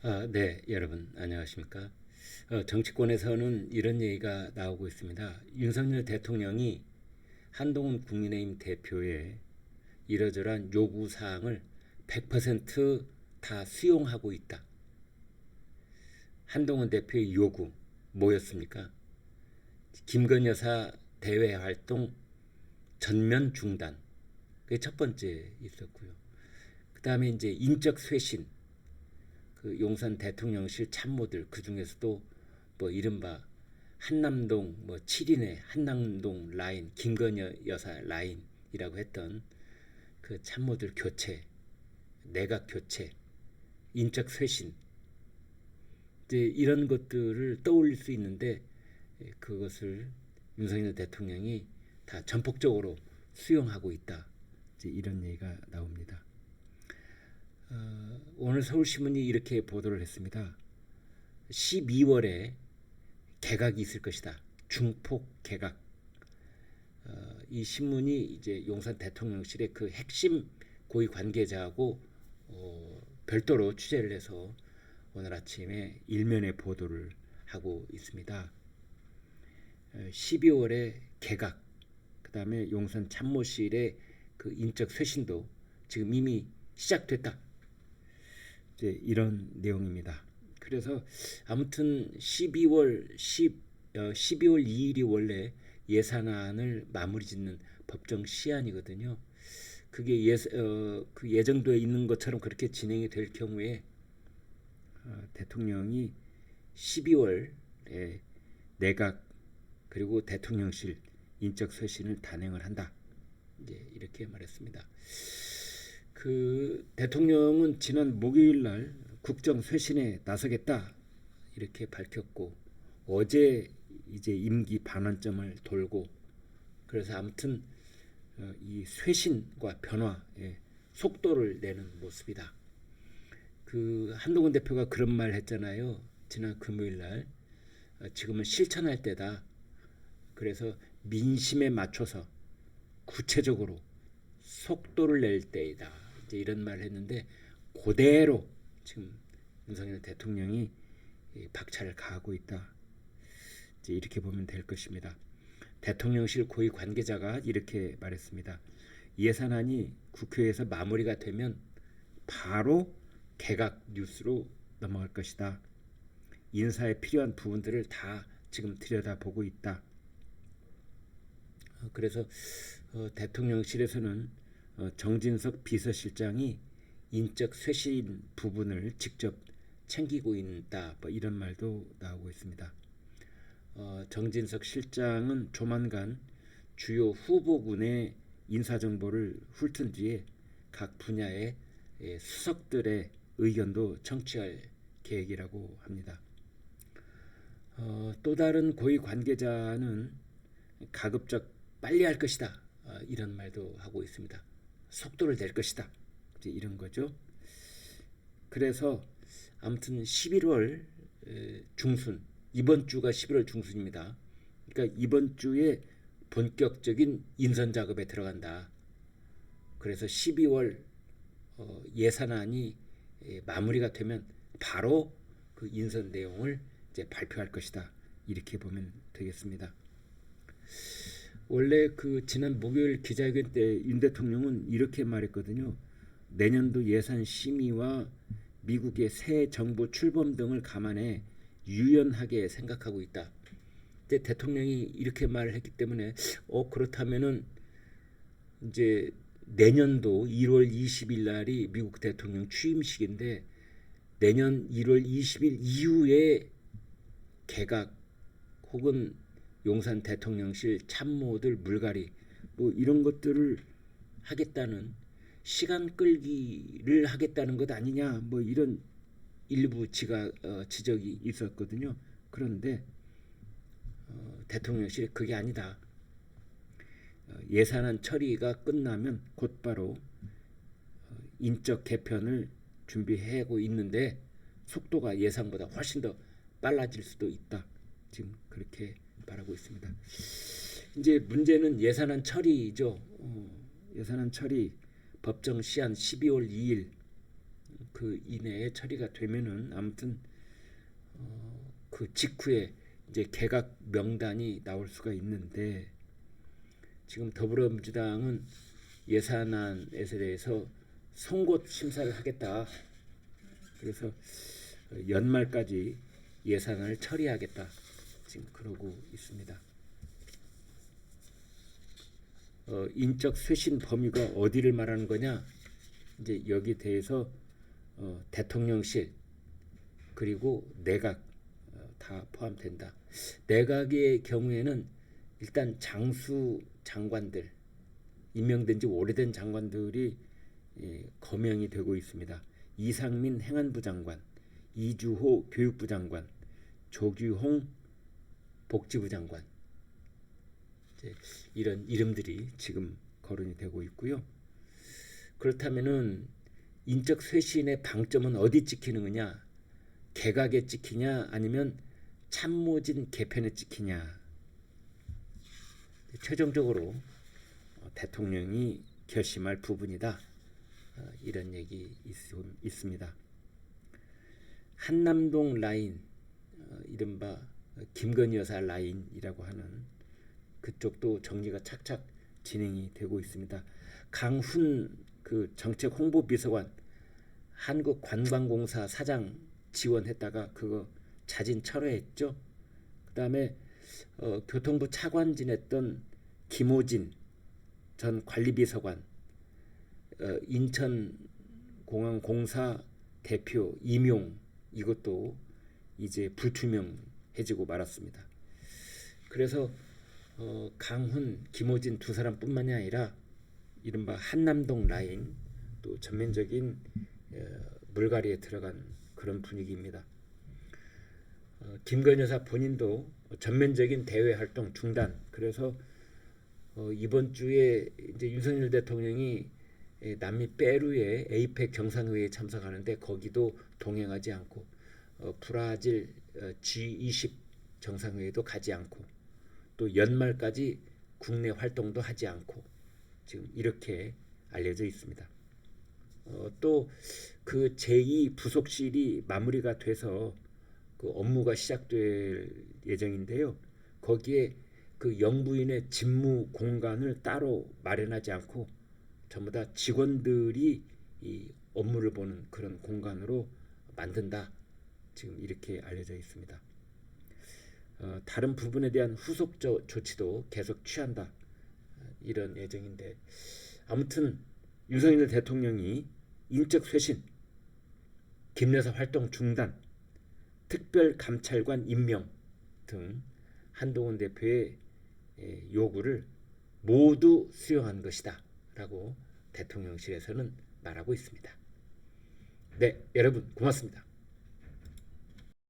네, 여러분 안녕하십니까? 정치권에서는 이런 얘기가 나오고 있습니다. 윤석열 대통령이 한동훈 국민의힘 대표의 이러저러한 요구 사항을 100%다 수용하고 있다. 한동훈 대표의 요구 뭐였습니까? 김건 여사 대외 활동 전면 중단. 그게 첫 번째 있었고요. 그 다음에 이제 인적 쇄신, 그 용산 대통령실 참모들 그 중에서도 뭐 이른바 한남동 뭐 7인의 한남동 라인 김건희 여사 라인이라고 했던 그 참모들 교체, 내각 교체, 인적 쇄신 이제 이런 것들을 떠올릴 수 있는데 그것을 윤석열 대통령이 다 전폭적으로 수용하고 있다. 이제 이런 얘기가 나옵니다. 오늘 서울신문이 이렇게 보도를 했습니다. 12월에 개각이 있을 것이다. 중폭 개각. 이 신문이 이제 용산 대통령실의 그 핵심 고위 관계자하고 별도로 취재를 해서 오늘 아침에 일면에 보도를 하고 있습니다. 12월에 개각, 그 다음에 용산 참모실의 그 인적 쇄신도 지금 이미 시작됐다. 이제 이런 내용입니다. 그래서 아무튼 12월 2일이 원래 예산안을 마무리 짓는 법정 시한이거든요. 그게 그 예정돼 있는 것처럼 그렇게 진행이 될 경우에 대통령이 12월에 내각 그리고 대통령실 인적 쇄신을 단행을 한다. 이제 이렇게 말했습니다. 그 대통령은 지난 목요일 날 국정 쇄신에 나서겠다 이렇게 밝혔고 어제 이제 임기 반환점을 돌고 그래서 아무튼 이 쇄신과 변화에 속도를 내는 모습이다. 그 한동훈 대표가 그런 말 했잖아요. 지난 금요일 날 지금은 실천할 때다. 그래서 민심에 맞춰서 구체적으로 속도를 낼 때이다. 이제 이런 말을 했는데 그대로 지금 윤석열 대통령이 박차를 가하고 있다. 이제 이렇게 보면 될 것입니다. 대통령실 고위 관계자가 이렇게 말했습니다. 예산안이 국회에서 마무리가 되면 바로 개각 뉴스로 넘어갈 것이다. 인사에 필요한 부분들을 다 지금 들여다보고 있다. 그래서 대통령실에서는 정진석 비서실장이 인적 쇄신 부분을 직접 챙기고 있다. 뭐 이런 말도 나오고 있습니다. 정진석 실장은 조만간 주요 후보군의 인사정보를 훑은 뒤에 각 분야의 수석들의 의견도 청취할 계획이라고 합니다. 또 다른 고위 관계자는 가급적 빨리 할 것이다. 이런 말도 하고 있습니다. 속도를 낼 것이다. 이제 이런 거죠. 그래서 아무튼 11월 중순 이번 주가 11월 중순입니다. 그러니까 이번 주에 본격적인 인선 작업에 들어간다. 그래서 12월 예산안이 마무리가 되면 바로 그 인선 내용을 이제 발표할 것이다. 이렇게 보면 되겠습니다. 원래 그 지난 목요일 기자회견 때 윤 대통령은 이렇게 말했거든요. 내년도 예산 심의와 미국의 새 정부 출범 등을 감안해 유연하게 생각하고 있다. 이제 대통령이 이렇게 말을 했기 때문에 그렇다면은 이제 내년도 1월 20일 날이 미국 대통령 취임식인데 내년 1월 20일 이후에 개각 혹은 용산 대통령실 참모들 물갈이 뭐 이런 것들을 하겠다는 시간 끌기를 하겠다는 것 아니냐 뭐 이런 일부 지적이 있었거든요. 그런데 대통령실이 그게 아니다. 예산안 처리가 끝나면 곧바로 인적 개편을 준비하고 있는데 속도가 예상보다 훨씬 더 빨라질 수도 있다. 지금 그렇게 바라고 있습니다. 이제 문제는 예산안 처리죠. 예산안 처리 법정 시한 12월 2일 그 이내에 처리가 되면은 아무튼 그 직후에 이제 개각 명단이 나올 수가 있는데, 지금 더불어민주당은 예산안에 대해서 송곳 심사를 하겠다. 그래서 연말까지 예산안을 처리하겠다. 지금 그러고 있습니다. 인적 쇄신 범위가 어디를 말하는 거냐? 이제 여기 대해서 대통령실 그리고 내각 다 포함된다. 내각의 경우에는 일단 장수 장관들, 임명된 지 오래된 장관들이 거명이 되고 있습니다. 이상민 행안부 장관, 이주호 교육부 장관, 조규홍 복지부 장관, 이런 이름들이 지금 거론이 되고 있고요. 그렇다면은 인적 쇄신의 방점은 어디 찍히는 거냐? 개각에 찍히냐 아니면 참모진 개편에 찍히냐? 최종적으로 대통령이 결심할 부분이다. 이런 얘기 있습니다. 한남동 라인, 이른바 김건희 여사 라인이라고 하는 그쪽도 정리가 착착 진행이 되고 있습니다. 강훈 그 정책 홍보 비서관 한국관광공사 사장 지원했다가 그거 자진 철회했죠. 그다음에 교통부 차관 지냈던 김호진 전 관리비서관, 인천공항공사 대표 임용, 이것도 이제 불투명해지고 말았습니다. 그래서 강훈, 김호진 두 사람뿐만이 아니라 이른바 한남동 라인 또 전면적인 물갈이에 들어간 그런 분위기입니다. 김건희 여사 본인도 전면적인 대외 활동 중단. 그래서 이번 주에 이제 윤석열 대통령이 남미 페루의 에이펙 정상회의에 참석하는데 거기도 동행하지 않고, 브라질 G20 정상회의도 가지 않고, 또 연말까지 국내 활동도 하지 않고 지금 이렇게 알려져 있습니다. 또 그 제2 부속실이 마무리가 돼서 그 업무가 시작될 예정인데요. 거기에 그 영부인의 집무 공간을 따로 마련하지 않고 전부 다 직원들이 이 업무를 보는 그런 공간으로 만든다. 지금 이렇게 알려져 있습니다. 다른 부분에 대한 후속 조치도 계속 취한다. 이런 예정인데, 아무튼 윤석열 대통령이 인적 쇄신, 김여사 활동 중단, 특별감찰관 임명 등 한동훈 대표의 요구를 모두 수용한 것이다 라고 대통령실에서는 말하고 있습니다. 네, 여러분 고맙습니다.